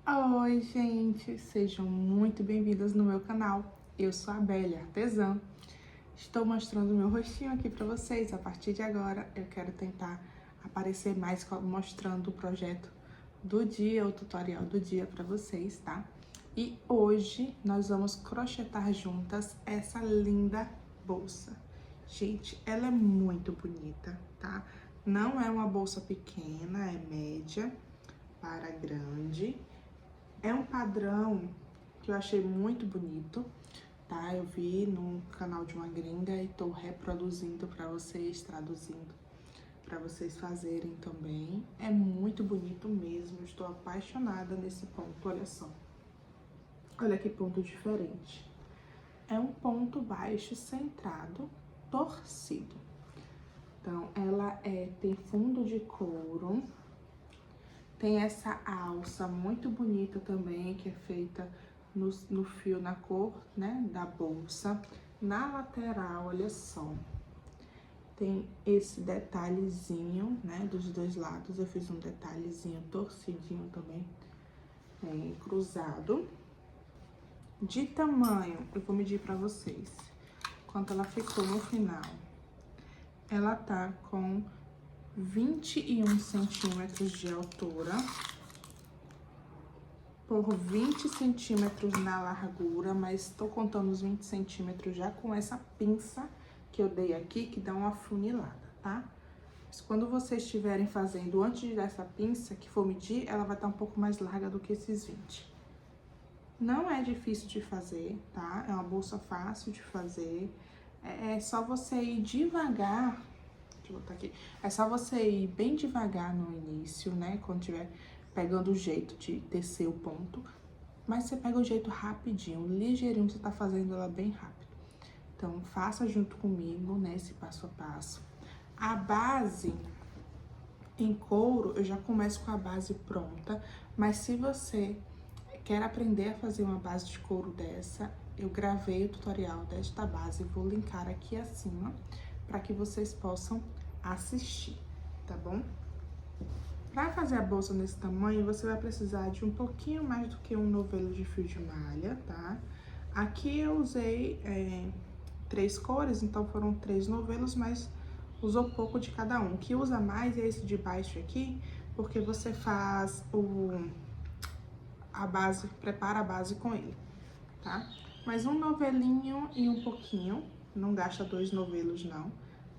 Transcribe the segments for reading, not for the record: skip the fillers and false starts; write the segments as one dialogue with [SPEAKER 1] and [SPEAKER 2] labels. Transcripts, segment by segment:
[SPEAKER 1] Oi, gente! Sejam muito bem-vindas no meu canal. Eu sou a Belle Artesã. Estou mostrando meu rostinho aqui para vocês. A partir de agora, eu quero tentar aparecer mais mostrando o projeto do dia, o tutorial do dia para vocês, tá? E hoje nós vamos crochetar juntas essa linda bolsa. Gente, ela é muito bonita, tá? Não é uma bolsa pequena, é média para grande. É um padrão que eu achei muito bonito, tá? Eu vi no canal de uma gringa e tô reproduzindo pra vocês, traduzindo pra vocês fazerem também. É muito bonito mesmo, estou apaixonada nesse ponto, olha só. Olha que ponto diferente. É um ponto baixo centrado, torcido. Então, ela tem fundo de couro. Tem essa alça muito bonita também, que é feita no fio, na cor, né, da bolsa. Na lateral, olha só, tem esse detalhezinho, né, dos dois lados. Eu fiz um detalhezinho torcidinho também, cruzado. De tamanho, eu vou medir pra vocês quanto ela ficou no final. Ela tá com 21 centímetros de altura por 20 centímetros na largura, mas tô contando os 20 centímetros já com essa pinça que eu dei aqui, que dá uma afunilada, tá? Mas quando vocês estiverem fazendo, antes de dar essa pinça, que for medir, ela vai estar um pouco mais larga do que esses 20. Não é difícil de fazer, tá? É uma bolsa fácil de fazer. É só você ir devagar. Deixa eu botar aqui. É só você ir bem devagar no início, né? Quando tiver pegando o jeito de tecer o ponto. Mas você pega o jeito rapidinho, ligeirinho, você tá fazendo ela bem rápido. Então, faça junto comigo, né? Esse passo a passo. A base em couro, eu já começo com a base pronta. Mas se você quer aprender a fazer uma base de couro dessa, eu gravei o tutorial desta base, vou linkar aqui acima, para que vocês possam assistir, tá bom? Para fazer a bolsa nesse tamanho, você vai precisar de um pouquinho mais do que um novelo de fio de malha, tá? Aqui eu usei 3 cores, então foram 3 novelos, mas usou pouco de cada um. O que usa mais é esse de baixo aqui, porque você faz a base, prepara a base com ele, tá? Mas um novelinho e um pouquinho, não gasta 2 novelos não,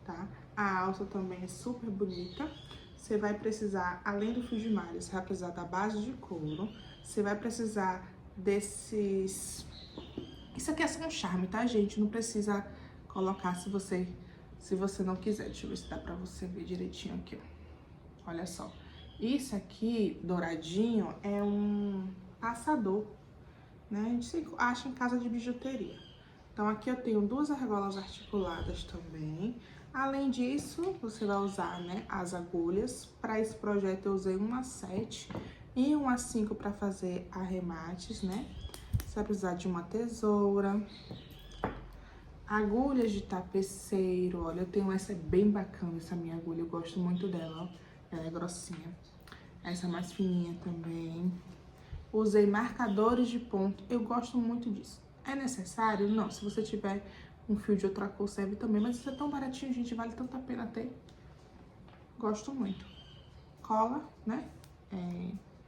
[SPEAKER 1] tá? A alça também é super bonita. Você vai precisar, além do fio de malha, você vai precisar da base de couro, você vai precisar desses... Isso aqui é só um charme, tá, gente? Não precisa colocar se você não quiser. Deixa eu ver se dá pra você ver direitinho aqui, ó. Olha só. Isso aqui, douradinho, é um passador, né? A gente acha em casa de bijuteria. Então, aqui eu tenho 2 argolas articuladas também. Além disso, você vai usar, né, as agulhas. Para esse projeto, eu usei uma 7 e uma 5 para fazer arremates, né? Você vai precisar de uma tesoura. Agulhas de tapeceiro, olha, eu tenho essa bem bacana, essa minha agulha, eu gosto muito dela, ó. Ela é grossinha. Essa mais fininha também. Usei marcadores de ponto, eu gosto muito disso. É necessário? Não, se você tiver um fio de outra cor serve também, mas isso é tão baratinho, gente, vale tanto a pena ter. Gosto muito. Cola, né?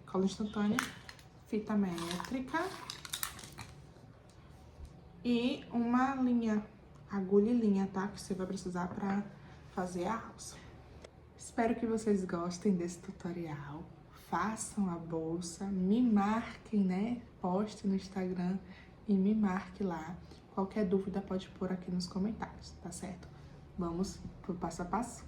[SPEAKER 1] Cola instantânea, fita métrica e uma linha, agulha e linha, tá? Que você vai precisar pra fazer a alça. Espero que vocês gostem desse tutorial. Façam a bolsa, me marquem, né? Poste no Instagram e me marque lá. Qualquer dúvida pode pôr aqui nos comentários, tá certo? Vamos pro passo a passo?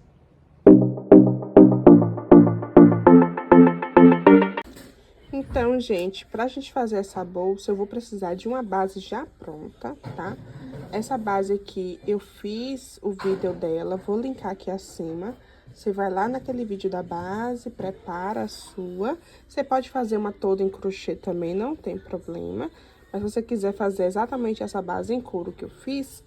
[SPEAKER 1] Então, gente, pra gente fazer essa bolsa, eu vou precisar de uma base já pronta, tá? Essa base aqui, eu fiz o vídeo dela, vou linkar aqui acima. Você vai lá naquele vídeo da base, prepara a sua. Você pode fazer uma toda em crochê também, não tem problema. Mas se você quiser fazer exatamente essa base em couro que eu fiz,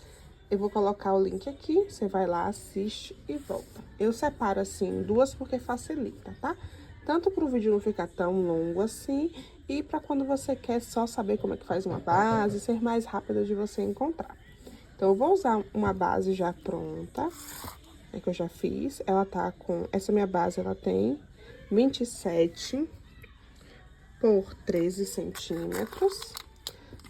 [SPEAKER 1] eu vou colocar o link aqui. Você vai lá, assiste e volta. Eu separo assim, 2 porque facilita, tá? Tanto para o vídeo não ficar tão longo assim,
[SPEAKER 2] e para quando você quer só saber como é que faz uma base, ser mais rápida de você encontrar. Então, eu vou usar uma base já pronta, que eu já fiz. Ela tá com... Essa minha base, ela tem 27 por 13 centímetros,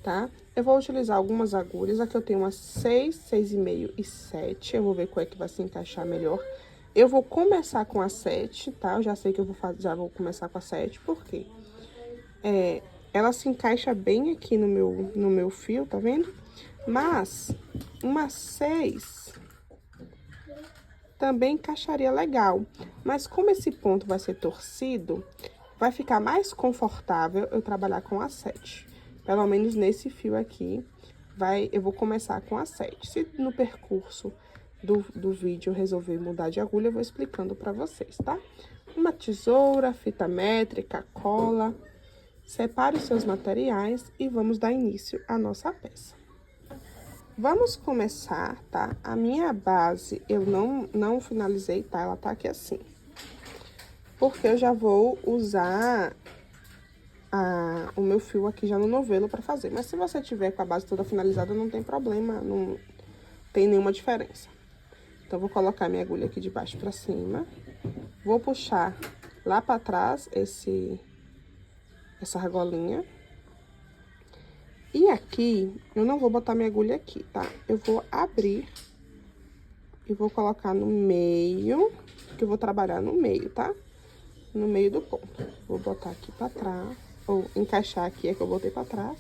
[SPEAKER 2] tá? Eu vou utilizar algumas agulhas. Aqui eu tenho umas 6, 6,5 e 7. Eu vou ver qual é que vai se encaixar melhor. Eu vou começar com a 7, tá? Eu já sei que eu vou fazer, já vou começar com a 7, porque ela se encaixa bem aqui no meu fio, tá vendo? Mas uma 6 também encaixaria legal. Mas como esse ponto vai ser torcido, vai ficar mais confortável eu trabalhar com a 7. Pelo menos nesse fio aqui, eu vou começar com a 7. Se no percurso do vídeo eu resolver mudar de agulha, eu vou explicando pra vocês, tá? Uma tesoura, fita métrica, cola. Separe os seus materiais e vamos dar início à nossa peça. Vamos começar, tá? A minha base eu não finalizei, tá? Ela tá aqui assim. Porque eu já vou usar o meu fio aqui já no novelo pra fazer. Mas se você tiver com a base toda finalizada, não tem problema, não tem nenhuma diferença. Então, eu vou colocar minha agulha aqui de baixo pra cima. Vou puxar lá pra trás essa argolinha. E aqui, eu não vou botar minha agulha aqui, tá? Eu vou abrir e vou colocar no meio, que eu vou trabalhar no meio, tá? No meio do ponto. Vou botar aqui pra trás, ou encaixar aqui, é que eu botei pra trás.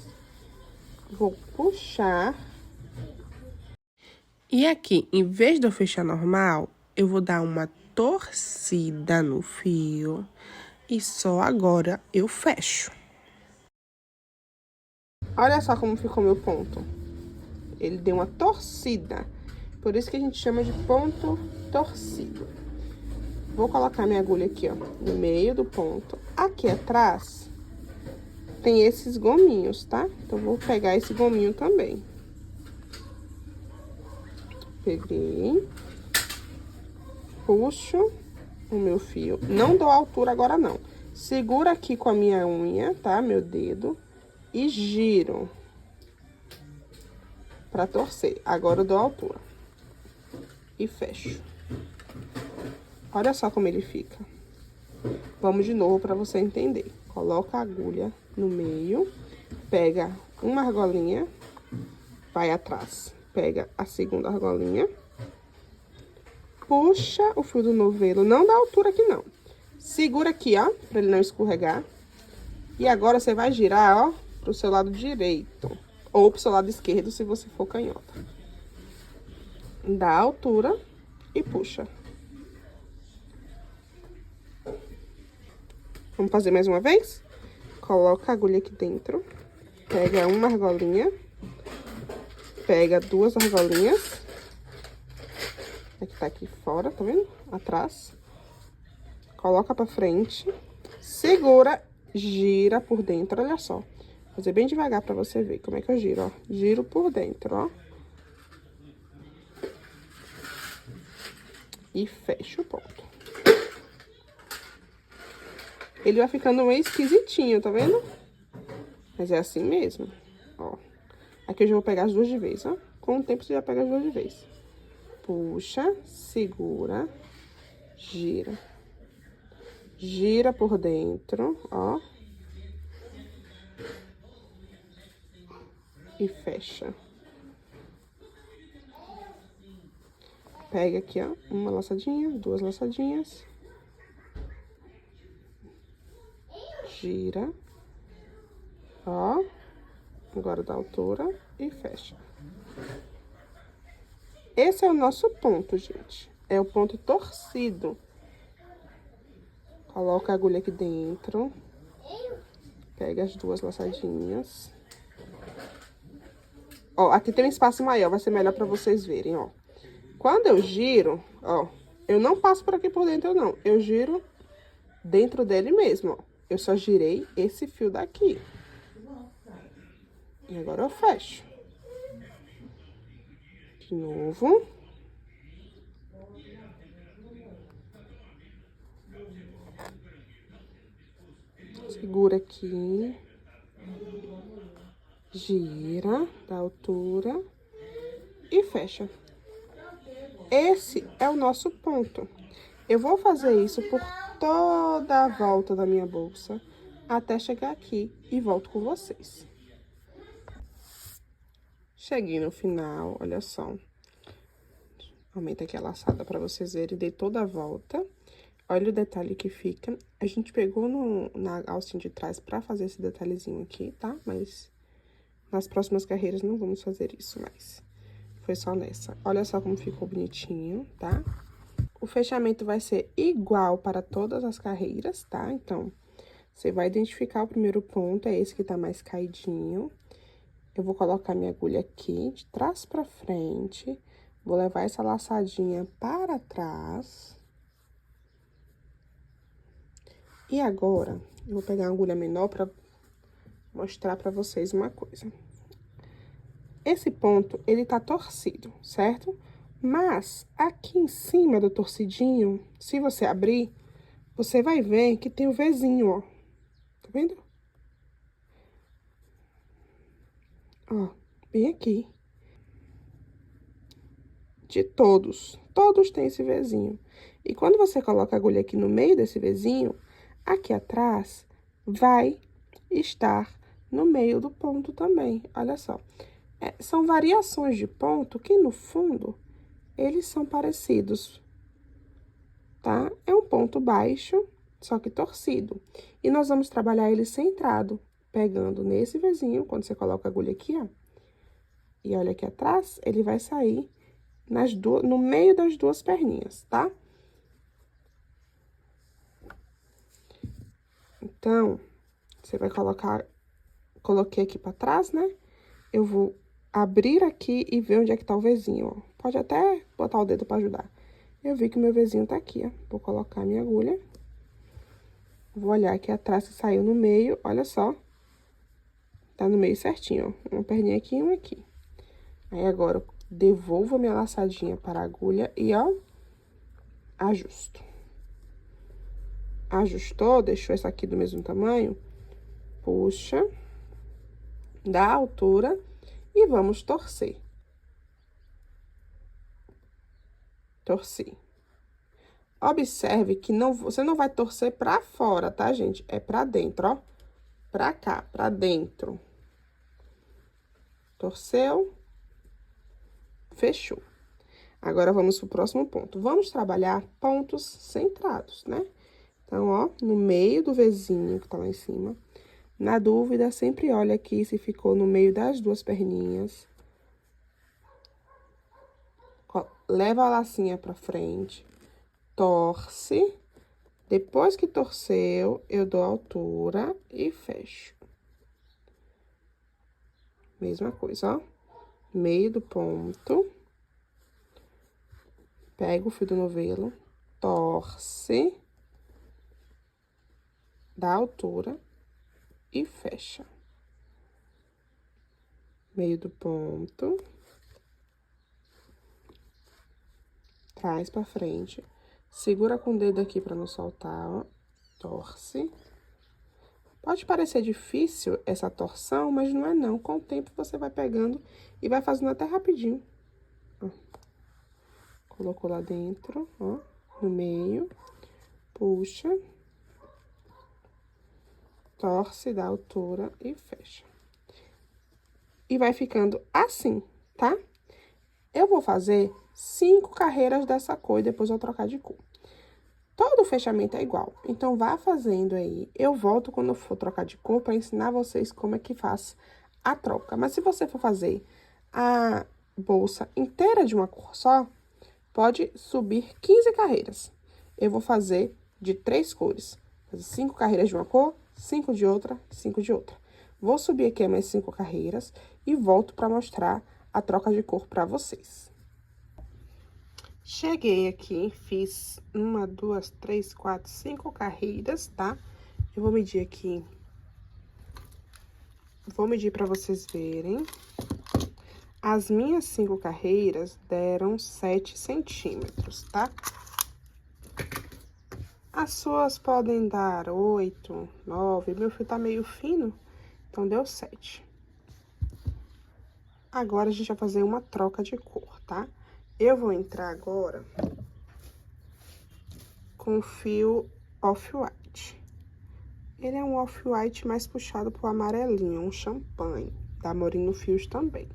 [SPEAKER 2] Vou puxar. E aqui, em vez de eu fechar normal, eu vou dar uma torcida no fio. E só agora eu fecho. Olha só como ficou meu ponto. Ele deu uma torcida. Por isso que a gente chama de ponto torcido. Vou colocar minha agulha aqui, ó, no meio do ponto. Aqui atrás tem esses gominhos, tá? Então, vou pegar esse gominho também. Peguei. Puxo o meu fio. Não dou altura agora, não. Segura aqui com a minha unha, tá? Meu dedo. E giro. Pra torcer. Agora eu dou altura. E fecho. Olha só como ele fica. Vamos de novo pra você entender. Coloca a agulha no meio. Pega uma argolinha. Vai atrás. Pega a segunda argolinha. Puxa o fio do novelo. Não dá altura aqui, não. Segura aqui, ó. Pra ele não escorregar. E agora você vai girar, ó, pro seu lado direito. Ou pro seu lado esquerdo, se você for canhota. Dá altura e puxa. Vamos fazer mais uma vez? Coloca a agulha aqui dentro. Pega uma argolinha. Pega duas argolinhas. Aqui tá aqui fora, tá vendo? Atrás. Coloca pra frente. Segura, gira por dentro, olha só. Vou fazer bem devagar pra você ver como é que eu giro, ó. Giro por dentro, ó. E fecho o ponto. Ele vai ficando meio esquisitinho, tá vendo? Mas é assim mesmo, ó. Aqui eu já vou pegar as duas de vez, ó. Com o tempo você já pega as duas de vez. Puxa, segura, gira. Gira por dentro, ó. E fecha. Pega aqui, ó, uma laçadinha, duas laçadinhas. Gira. Ó. Agora dá altura e fecha. Esse é o nosso ponto, gente. É o ponto torcido. Coloca a agulha aqui dentro. Pega as duas laçadinhas. Ó, aqui tem um espaço maior, vai ser melhor pra vocês verem, ó. Quando eu giro, ó, eu não passo por aqui por dentro, não. Eu giro dentro dele mesmo, ó. Eu só girei esse fio daqui. E agora eu fecho. De novo. Segura aqui. Gira da altura e fecha. Esse é o nosso ponto. Eu vou fazer isso por toda a volta da minha bolsa, até chegar aqui e volto com vocês. Cheguei no final, olha só. Aumenta aqui a laçada pra vocês verem, dei toda a volta. Olha o detalhe que fica. A gente pegou na alcinha de trás pra fazer esse detalhezinho aqui, tá? Mas nas próximas carreiras não vamos fazer isso mais. Foi só nessa. Olha só como ficou bonitinho, tá? O fechamento vai ser igual para todas as carreiras, tá? Então, você vai identificar o primeiro ponto, é esse que tá mais caidinho. Eu vou colocar minha agulha aqui, de trás pra frente. Vou levar essa laçadinha para trás. E agora, eu vou pegar uma agulha menor pra mostrar pra vocês uma coisa. Esse ponto, ele tá torcido, certo? Mas, aqui em cima do torcidinho, se você abrir, você vai ver que tem o Vzinho, ó. Tá vendo? Ó, bem aqui. De todos. Todos têm esse Vzinho. E quando você coloca a agulha aqui no meio desse Vzinho, aqui atrás vai estar no meio do ponto também. Olha só. São variações de ponto que, no fundo, eles são parecidos, tá? É um ponto baixo, só que torcido. E nós vamos trabalhar ele centrado, pegando nesse Vzinho, quando você coloca a agulha aqui, ó. E olha aqui atrás, ele vai sair no meio das duas perninhas, tá? Então, você vai coloquei aqui pra trás, né? Eu vou abrir aqui e ver onde é que tá o Vzinho, ó. Pode até botar o dedo pra ajudar. Eu vi que o meu Vzinho tá aqui, ó. Vou colocar minha agulha. Vou olhar aqui atrás que saiu no meio, olha só. Tá no meio certinho, ó. Uma perninha aqui e uma aqui. Aí, agora, eu devolvo a minha laçadinha para a agulha e, ó, ajusto. Ajustou, deixou essa aqui do mesmo tamanho, puxa, dá a altura e vamos torcer. Torci. Observe que você não vai torcer pra fora, tá, gente? É pra dentro, ó. Pra cá, pra dentro. Torceu. Fechou. Agora, vamos pro próximo ponto. Vamos trabalhar pontos centrados, né? Então, ó, no meio do Vzinho que tá lá em cima. Na dúvida, sempre olha aqui se ficou no meio das duas perninhas. Leva a lacinha pra frente. Torce. Depois que torceu, eu dou a altura e fecho. Mesma coisa, ó. Meio do ponto. Pega o fio do novelo, torce. Dá a altura e fecha. Meio do ponto. Traz pra frente. Segura com o dedo aqui pra não soltar, ó. Torce. Pode parecer difícil essa torção, mas não é não. Com o tempo você vai pegando e vai fazendo até rapidinho. Ó. Colocou lá dentro, ó, no meio. Puxa. Torce, dá altura e fecha. E vai ficando assim, tá? Eu vou fazer 5 carreiras dessa cor e depois eu vou trocar de cor. Todo o fechamento é igual, então vá fazendo aí. Eu volto quando eu for trocar de cor para ensinar vocês como é que faz a troca. Mas se você for fazer a bolsa inteira de uma cor só, pode subir 15 carreiras. Eu vou fazer de 3 cores. Fazer 5 carreiras de uma cor, 5 de outra, 5 de outra. Vou subir aqui mais 5 carreiras e volto para mostrar a troca de cor para vocês. Cheguei aqui, fiz 1, 2, 3, 4, 5 carreiras, tá? Eu vou medir aqui. Vou medir para vocês verem. As minhas 5 carreiras deram 7 centímetros, tá? As suas podem dar 8, 9. Meu fio tá meio fino, Então, deu 7. Agora, a gente vai fazer uma troca de cor, tá? Eu vou entrar agora com o fio off-white. Ele é um off-white mais puxado pro amarelinho, um champanhe, da Morino Fios também.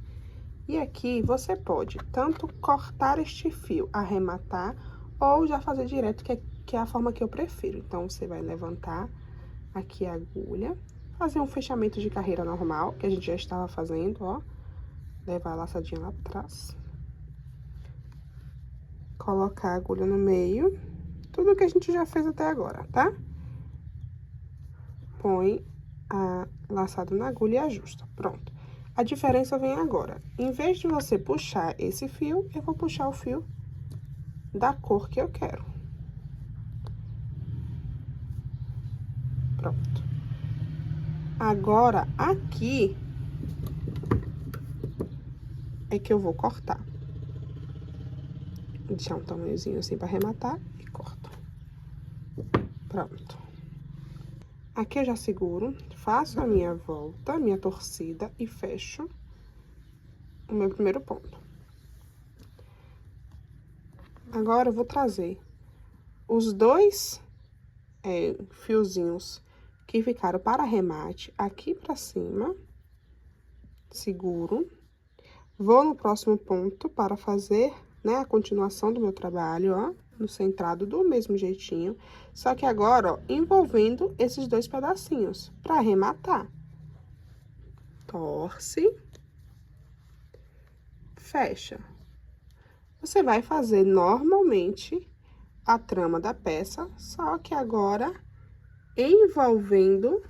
[SPEAKER 2] E aqui, você pode tanto cortar este fio, arrematar, ou já fazer direto, que é a forma que eu prefiro. Então, você vai levantar aqui a agulha, fazer um fechamento de carreira normal, que a gente já estava fazendo, ó. Levar a laçadinha lá atrás. Colocar a agulha no meio. Tudo que a gente já fez até agora, tá? Põe a laçada na agulha e ajusta. Pronto. A diferença vem agora. Em vez de você puxar esse fio, eu vou puxar o fio da cor que eu quero. Pronto. Agora, aqui é que eu vou cortar. Vou deixar um tamanhozinho assim pra arrematar e corto. Pronto. Aqui eu já seguro, faço a minha volta, minha torcida e fecho o meu primeiro ponto. Agora, eu vou trazer os dois fiozinhos que ficaram para arremate aqui pra cima, seguro. Vou no próximo ponto para fazer, né, a continuação do meu trabalho, ó, no centrado do mesmo jeitinho. Só que agora, ó, envolvendo esses dois pedacinhos para arrematar. Torce. Fecha. Você vai fazer normalmente a trama da peça, só que agora envolvendo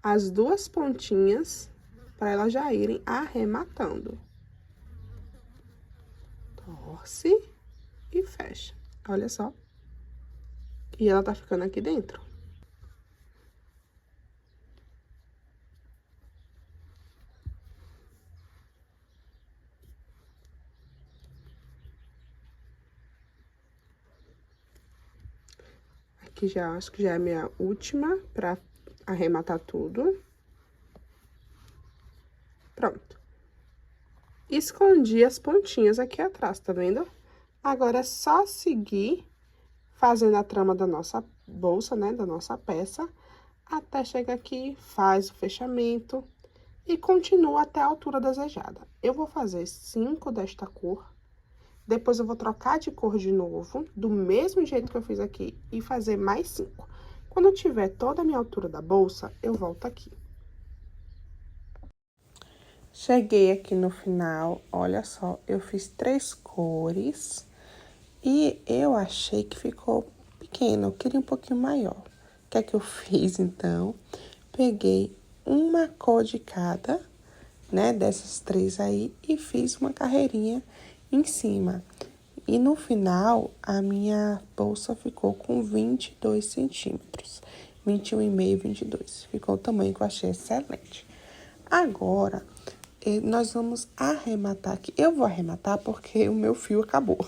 [SPEAKER 2] as duas pontinhas para elas já irem arrematando. Torce e fecha. Olha só. E ela tá ficando aqui dentro. Aqui já, acho que já é a minha última pra arrematar tudo. Pronto. Escondi as pontinhas aqui atrás, tá vendo? Agora, é só seguir fazendo a trama da nossa bolsa, né, da nossa peça, até chegar aqui, faz o fechamento e continua até a altura desejada. Eu vou fazer 5 desta cor, depois eu vou trocar de cor de novo, do mesmo jeito que eu fiz aqui, e fazer mais 5. Quando eu tiver toda a minha altura da bolsa, eu volto aqui. Cheguei aqui no final, olha só, eu fiz 3 cores e eu achei que ficou pequeno, eu queria um pouquinho maior. O que é que eu fiz, então? Peguei uma cor de cada, né, dessas 3 aí, e fiz uma carreirinha em cima. E no final, a minha bolsa ficou com 22 centímetros. 21,5, 22. Ficou o tamanho que eu achei excelente. Agora, nós vamos arrematar aqui. Eu vou arrematar porque o meu fio acabou.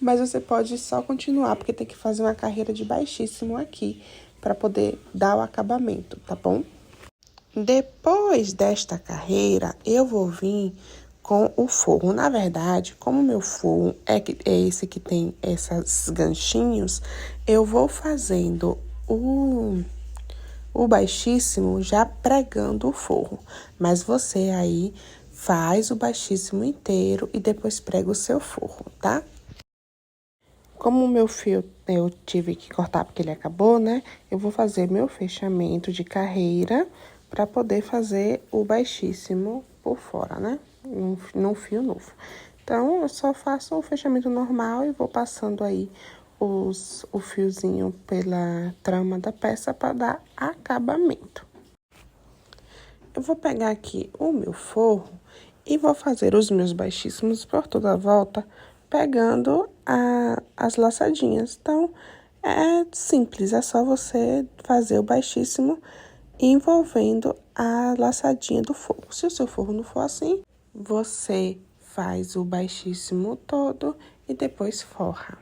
[SPEAKER 2] Mas você pode só continuar, porque tem que fazer uma carreira de baixíssimo aqui, para poder dar o acabamento, tá bom? Depois desta carreira, eu vou vir com o forro. Na verdade, como o meu forro é esse que tem esses ganchinhos, eu vou fazendo o baixíssimo já pregando o forro. Mas você aí faz o baixíssimo inteiro e depois prega o seu forro, tá? Como o meu fio eu tive que cortar porque ele acabou, né? Eu vou fazer meu fechamento de carreira para poder fazer o baixíssimo por fora, né? Num fio novo. Então, eu só faço o fechamento normal e vou passando aí o fiozinho pela trama da peça para dar acabamento. Eu vou pegar aqui o meu forro e vou fazer os meus baixíssimos por toda a volta, pegando as laçadinhas. Então, é simples, é só você fazer o baixíssimo envolvendo a laçadinha do forro. Se o seu forro não for assim, você faz o baixíssimo todo e depois forra.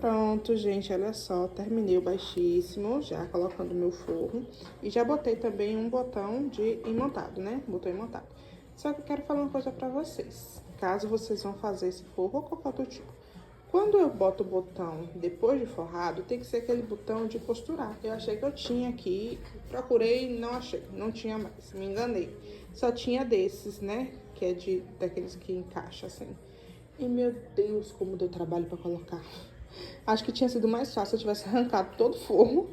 [SPEAKER 2] Pronto, gente, olha só, terminei o baixíssimo, já colocando o meu forro. E já botei também um botão de imantado, né? Botão imantado. Só que eu quero falar uma coisa pra vocês. Caso vocês vão fazer esse forro ou qualquer outro tipo. Quando eu boto o botão depois de forrado, tem que ser aquele botão de costurar. Eu achei que eu tinha aqui, procurei e não achei, não tinha mais, me enganei. Só tinha desses, né? Que é daqueles que encaixa assim. E meu Deus, como deu trabalho pra colocar. Acho que tinha sido mais fácil se eu tivesse arrancado todo o forro,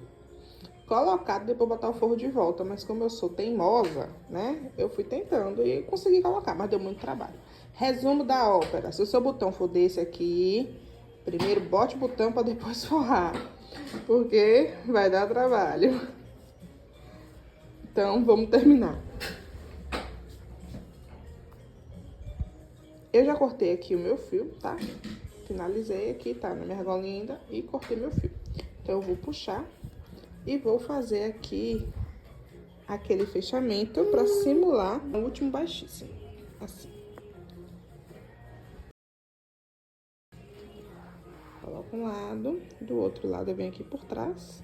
[SPEAKER 2] colocado e depois botar o forro de volta. Mas como eu sou teimosa, né? Eu fui tentando e consegui colocar, mas deu muito trabalho. Resumo da ópera. Se o seu botão for desse aqui, primeiro bote o botão para depois forrar, porque vai dar trabalho. Então, vamos terminar. Eu já cortei aqui o meu fio, tá? Finalizei aqui, tá na minha argolinha ainda, e cortei meu fio. Então, eu vou puxar e vou fazer aqui aquele fechamento pra simular o último baixíssimo, assim. Coloco um lado, do outro lado eu venho aqui por trás.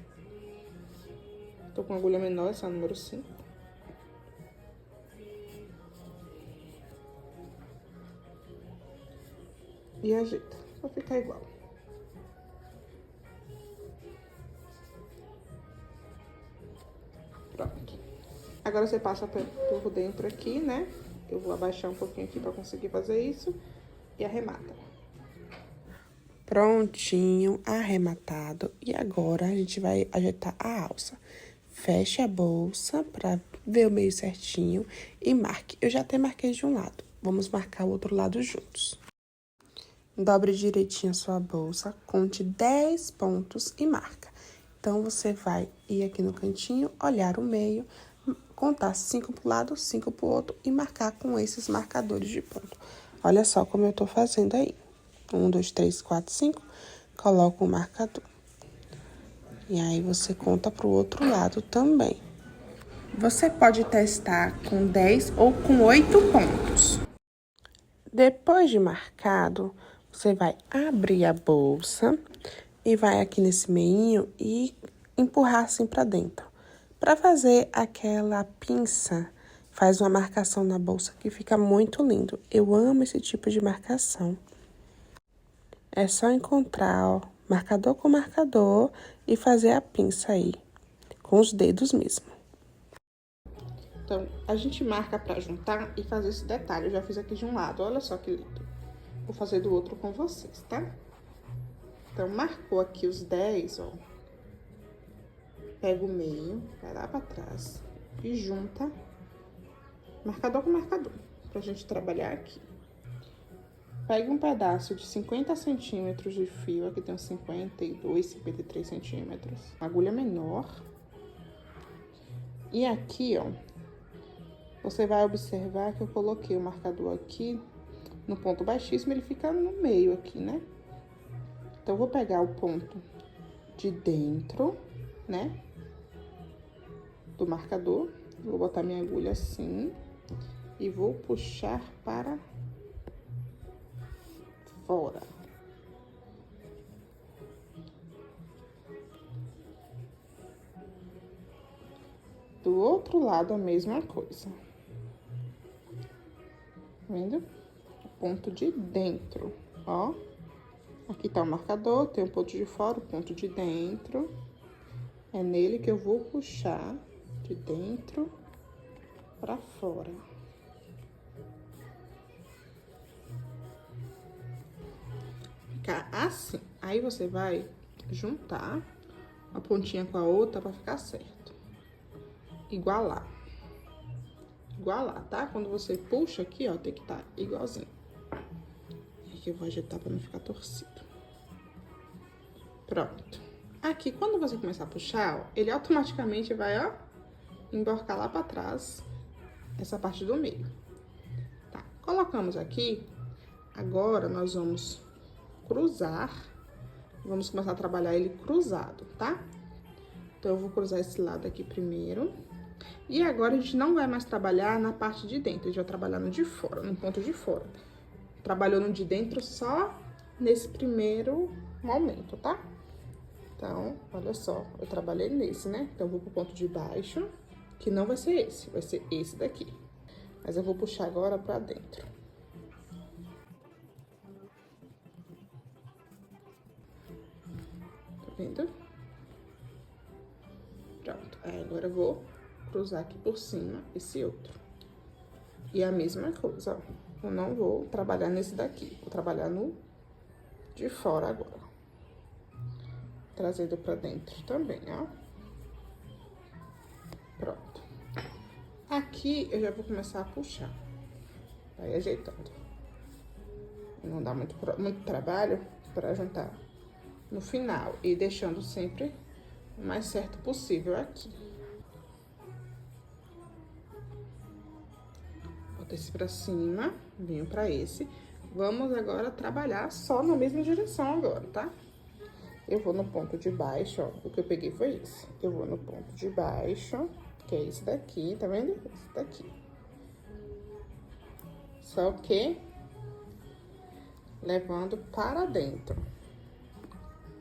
[SPEAKER 2] Tô com agulha menor, essa é a número 5. E ajeita, pra ficar igual. Pronto. Agora você passa por dentro aqui, né? Eu vou abaixar um pouquinho aqui pra conseguir fazer isso. E arremata. Prontinho, arrematado. E agora a gente vai ajeitar a alça. Feche a bolsa pra ver o meio certinho e marque. Eu já até marquei de um lado. Vamos marcar o outro lado juntos. Dobre direitinho a sua bolsa, conte 10 pontos e marca. Então, você vai ir aqui no cantinho, olhar o meio, contar 5 pro lado, 5 pro outro e marcar com esses marcadores de ponto. Olha só como eu tô fazendo aí. 1, 2, 3, 4, 5, coloca o marcador. E aí, você conta pro outro lado também. Você pode testar com 10 ou com 8 pontos. Depois de marcado, você vai abrir a bolsa e vai aqui nesse meinho e empurrar assim pra dentro. Pra fazer aquela pinça, faz uma marcação na bolsa que fica muito lindo. Eu amo esse tipo de marcação. É só encontrar, ó, marcador com marcador e fazer a pinça aí, com os dedos mesmo. Então, a gente marca pra juntar e fazer esse detalhe. Eu já fiz aqui de um lado, olha só que lindo. Vou fazer do outro com vocês, tá? Então, marcou aqui os 10, ó. Pega o meio, vai lá pra trás e junta marcador com marcador, pra gente trabalhar aqui. Pega um pedaço de 50 centímetros de fio, aqui tem uns 52, 53 centímetros. Agulha menor. E aqui, ó, você vai observar que eu coloquei o marcador aqui no ponto baixíssimo, ele fica no meio aqui, né? Então, eu vou pegar o ponto de dentro, né, do marcador. Vou botar minha agulha assim e vou puxar para fora. Do outro lado, a mesma coisa. Vendo? Ponto de dentro, ó. Aqui tá o marcador, tem o ponto de fora, o ponto de dentro. É nele que eu vou puxar de dentro pra fora. Ficar assim. Aí, você vai juntar a pontinha com a outra pra ficar certo. Igualar. Igualar, tá? Quando você puxa aqui, ó, tem que estar igualzinho. Aqui eu vou ajeitar pra não ficar torcido. Pronto. Aqui, quando você começar a puxar, ó, ele automaticamente vai, ó, emborcar lá pra trás essa parte do meio. Tá, colocamos aqui. Agora, nós vamos cruzar. Vamos começar a trabalhar ele cruzado, tá? Então, eu vou cruzar esse lado aqui primeiro. E agora, a gente não vai mais trabalhar na parte de dentro, a gente vai trabalhar no de fora, no ponto de fora. Trabalhou no de dentro só nesse primeiro um aumento, tá? Então, olha só, eu trabalhei nesse, né? Então, eu vou pro ponto de baixo, que não vai ser esse, vai ser esse daqui. Mas eu vou puxar agora pra dentro. Tá vendo? Pronto. Aí, agora eu vou cruzar aqui por cima esse outro. E a mesma coisa, ó. Eu não vou trabalhar nesse daqui, vou trabalhar no de fora agora. Trazendo pra dentro também, ó. Pronto. Aqui eu já vou começar a puxar. Vai ajeitando. Não dá muito trabalho pra juntar no final. E deixando sempre o mais certo possível aqui. Bota esse pra cima, venho pra esse. Vamos agora trabalhar só na mesma direção agora, tá? Eu vou no ponto de baixo, ó. O que eu peguei foi esse. Eu vou no ponto de baixo, que é esse daqui, tá vendo? Esse daqui. Só que levando para dentro.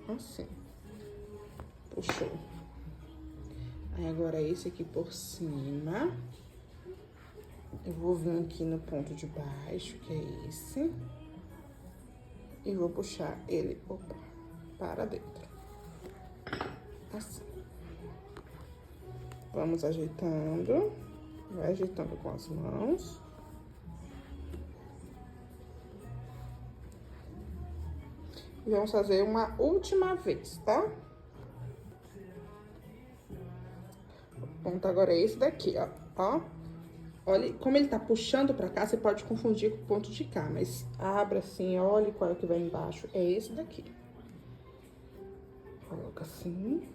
[SPEAKER 2] Assim. Puxou. Aí, agora esse aqui por cima. Eu vou vir aqui no ponto de baixo, que é esse. E vou puxar ele, opa, para dentro. Assim. Vamos ajeitando. Vai ajeitando com as mãos. E vamos fazer uma última vez, tá? O ponto agora é esse daqui, ó. Olha, como ele tá puxando pra cá, você pode confundir com o ponto de cá, mas abre assim, olha qual é que vai embaixo. É esse daqui. Coloca assim.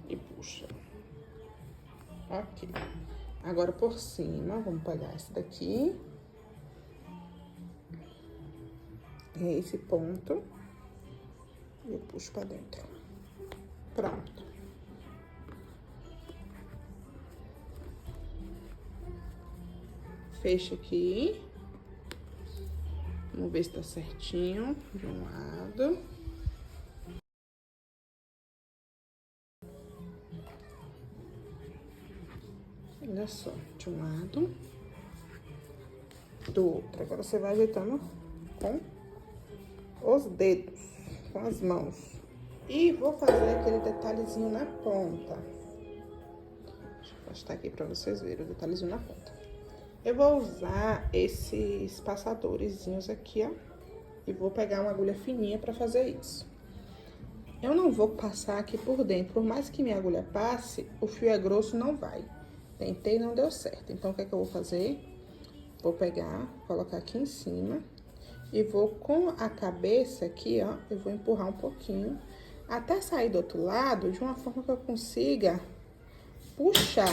[SPEAKER 2] E puxa. Ok. Agora, por cima, vamos pegar esse daqui. É esse ponto. E eu puxo pra dentro. Pronto. Fecha aqui. Vamos ver se tá certinho de um lado. Olha só, de um lado. Do outro. Agora você vai ajeitando com os dedos, com as mãos. E vou fazer aquele detalhezinho na ponta. Deixa eu postar aqui pra vocês verem o detalhezinho na ponta. Eu vou usar esses passadorzinhos aqui, ó. E vou pegar uma agulha fininha pra fazer isso. Eu não vou passar aqui por dentro. Por mais que minha agulha passe, o fio é grosso, não vai. Tentei, não deu certo. Então, o que é que eu vou fazer? Vou pegar, colocar aqui em cima. E vou com a cabeça aqui, ó, eu vou empurrar um pouquinho. Até sair do outro lado, de uma forma que eu consiga puxar.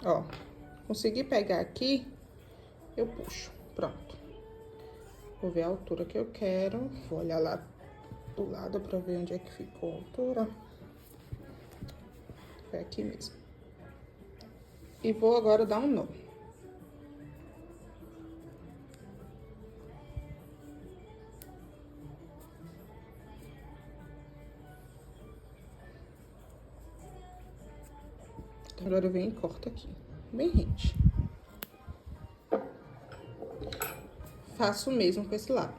[SPEAKER 2] Ó, consegui pegar aqui, eu puxo. Pronto. Vou ver a altura que eu quero. Vou olhar lá do lado pra ver onde é que ficou a altura. Foi aqui mesmo. E vou agora dar um nó. Agora eu venho e corto aqui, bem rente. Faço o mesmo com esse lado.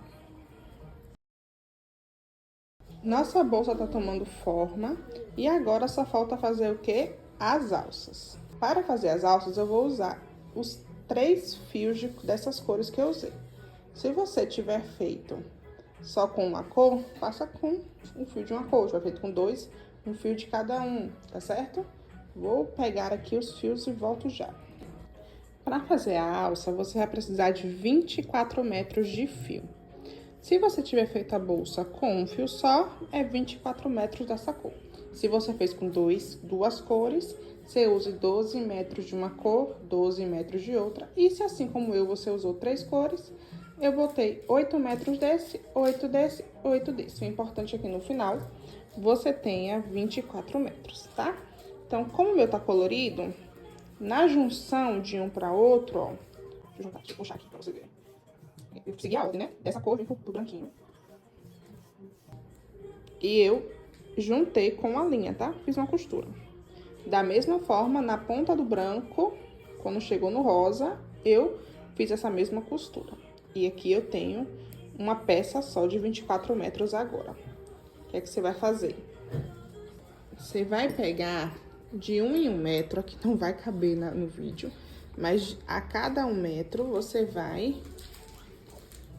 [SPEAKER 2] Nossa bolsa tá tomando forma e agora só falta fazer o quê? As alças. Para fazer as alças, eu vou usar os 3 fios dessas cores que eu usei. Se você tiver feito só com uma cor, faça com um fio de uma cor. Se tiver feito com 2, um fio de cada um, tá certo? Vou pegar aqui os fios e volto já. Para fazer a alça, você vai precisar de 24 metros de fio. Se você tiver feito a bolsa com um fio só, é 24 metros dessa cor. Se você fez com duas cores, você use 12 metros de uma cor, 12 metros de outra. E se assim como eu, você usou 3 cores, eu botei 8 metros desse, 8 desse, 8 desse. O importante é que no final, você tenha 24 metros, tá? Então, como o meu tá colorido, na junção de um para outro, ó, deixa eu puxar aqui pra você ver. Eu segui a ordem, né? Dessa cor, vem pro branquinho. E eu juntei com a linha, tá? Fiz uma costura. Da mesma forma, na ponta do branco, quando chegou no rosa, eu fiz essa mesma costura. E aqui eu tenho uma peça só de 24 metros agora. O que é que você vai fazer? Você vai pegar de 1 em 1 metro, aqui não vai caber no vídeo, mas a cada 1 metro você vai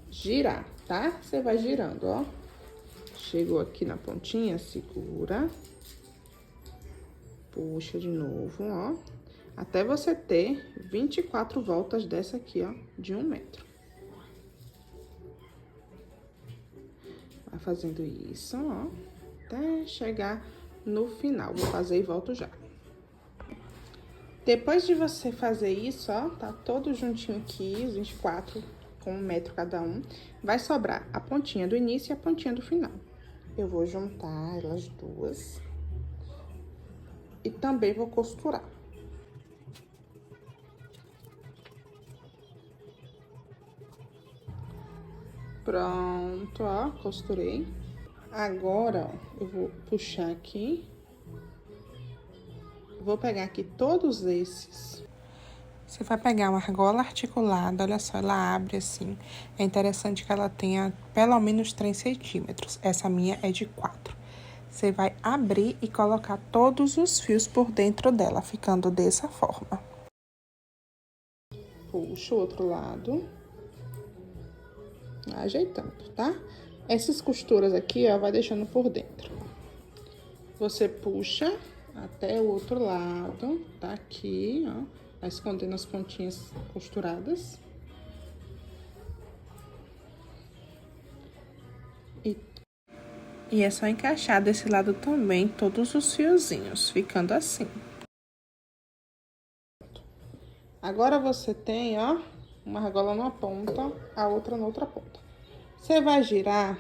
[SPEAKER 2] girar, tá? Você vai girando, ó. Chegou aqui na pontinha, segura. Puxa de novo, ó. Até você ter 24 voltas dessa aqui, ó, de 1 metro. Vai fazendo isso, ó, até chegar no final. Vou fazer e volto já. Depois de você fazer isso, ó, tá todo juntinho aqui, os 24 com 1 metro cada um. Vai sobrar a pontinha do início e a pontinha do final. Eu vou juntar elas duas. E também vou costurar. Pronto, ó, costurei. Agora, ó, eu vou puxar aqui. Vou pegar aqui todos esses. Você vai pegar uma argola articulada, olha só, ela abre assim. É interessante que ela tenha pelo menos 3 centímetros. Essa minha é de 4. Você vai abrir e colocar todos os fios por dentro dela, ficando dessa forma. Puxa o outro lado. Ajeitando, tá? Essas costuras aqui, ó, vai deixando por dentro. Você puxa até o outro lado, tá aqui, ó. Vai escondendo as pontinhas costuradas. E é só encaixar desse lado também todos os fiozinhos, ficando assim. Agora você tem, ó, uma argola numa ponta, a outra na outra ponta. Você vai girar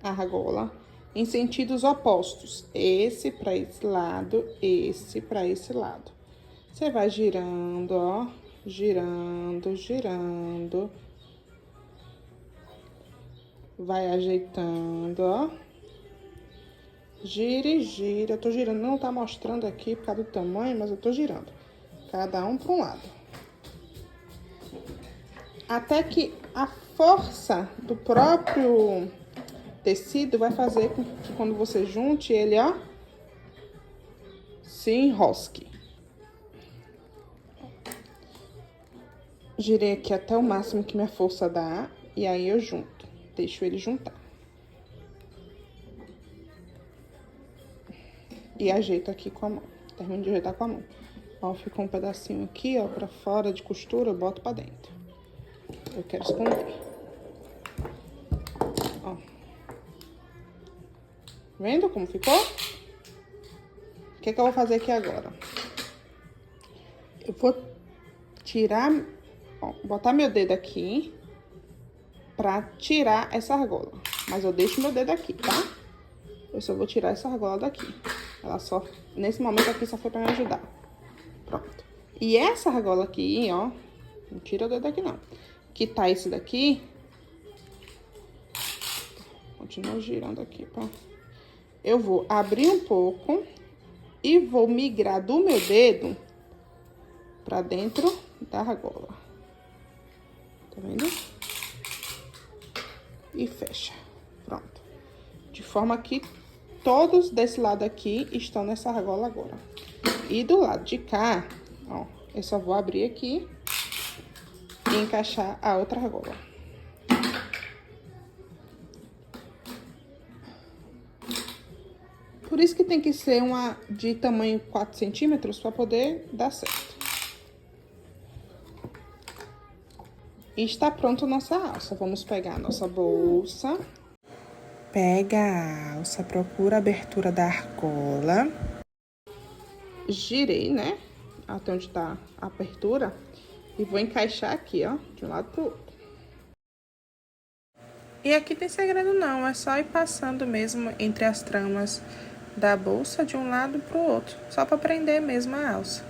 [SPEAKER 2] a argola em sentidos opostos. Esse para esse lado, esse para esse lado. Você vai girando, ó, girando, girando. Vai ajeitando, ó. Gira e gira. Eu tô girando, não tá mostrando aqui por causa do tamanho, mas eu tô girando. Cada um para um lado. Até que a força do próprio tecido vai fazer com que quando você junte ele, ó, se enrosque. Girei aqui até o máximo que minha força dá, e aí eu junto. Deixo ele juntar. E ajeito aqui com a mão. Termino de ajeitar com a mão. Ó, ficou um pedacinho aqui, ó, pra fora de costura, eu boto pra dentro. Eu quero esconder. Ó. Vendo como ficou? O que eu vou fazer aqui agora? Eu vou tirar, ó, botar meu dedo aqui pra tirar essa argola. Mas eu deixo meu dedo aqui, tá? Eu só vou tirar essa argola daqui. Ela só, nesse momento aqui, só foi pra me ajudar. Pronto. E essa argola aqui, ó, não tira o dedo aqui não. Que tá esse daqui. Continua girando aqui, tá? Eu vou abrir um pouco e vou migrar do meu dedo pra dentro da argola. Tá vendo? E fecha. Pronto. De forma que todos desse lado aqui estão nessa argola agora. E do lado de cá, ó, eu só vou abrir aqui e encaixar a outra argola. Por isso que tem que ser uma de tamanho 4 centímetros para poder dar certo. E está pronto nossa alça. Vamos pegar a nossa bolsa. Pega a alça, procura a abertura da argola. Girei, né? Até onde tá a abertura. E vou encaixar aqui, ó, de um lado pro outro. E aqui tem segredo não, é só ir passando mesmo entre as tramas da bolsa de um lado pro outro. Só pra prender mesmo a alça.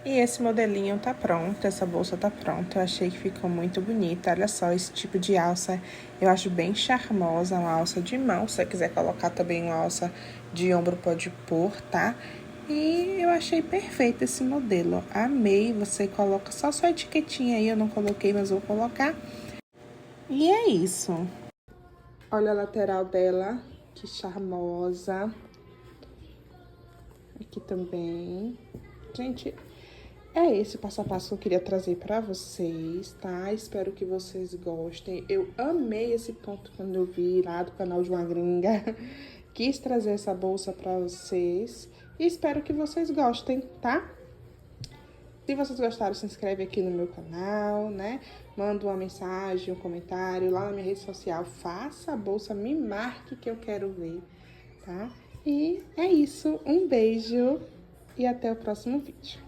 [SPEAKER 1] E esse modelinho tá pronto, essa bolsa tá pronta. Eu achei que ficou muito bonita. Olha só, esse tipo de alça eu acho bem charmosa, uma alça de mão. Se você quiser colocar também uma alça de ombro, pode pôr, tá? E eu achei perfeito esse modelo. Amei, você coloca só sua etiquetinha aí, eu não coloquei, mas vou colocar. E é isso.
[SPEAKER 2] Olha a lateral dela, que charmosa. Aqui também. Gente, é esse o passo a passo que eu queria trazer pra vocês, tá? Espero que vocês gostem. Eu amei esse ponto quando eu vi lá do canal de uma gringa. Quis trazer essa bolsa pra vocês. E espero que vocês gostem, tá? Se vocês gostaram, se inscreve aqui no meu canal, né? Manda uma mensagem, um comentário lá na minha rede social. Faça a bolsa, me marque que eu quero ver, tá? E é isso. Um beijo e até o próximo vídeo.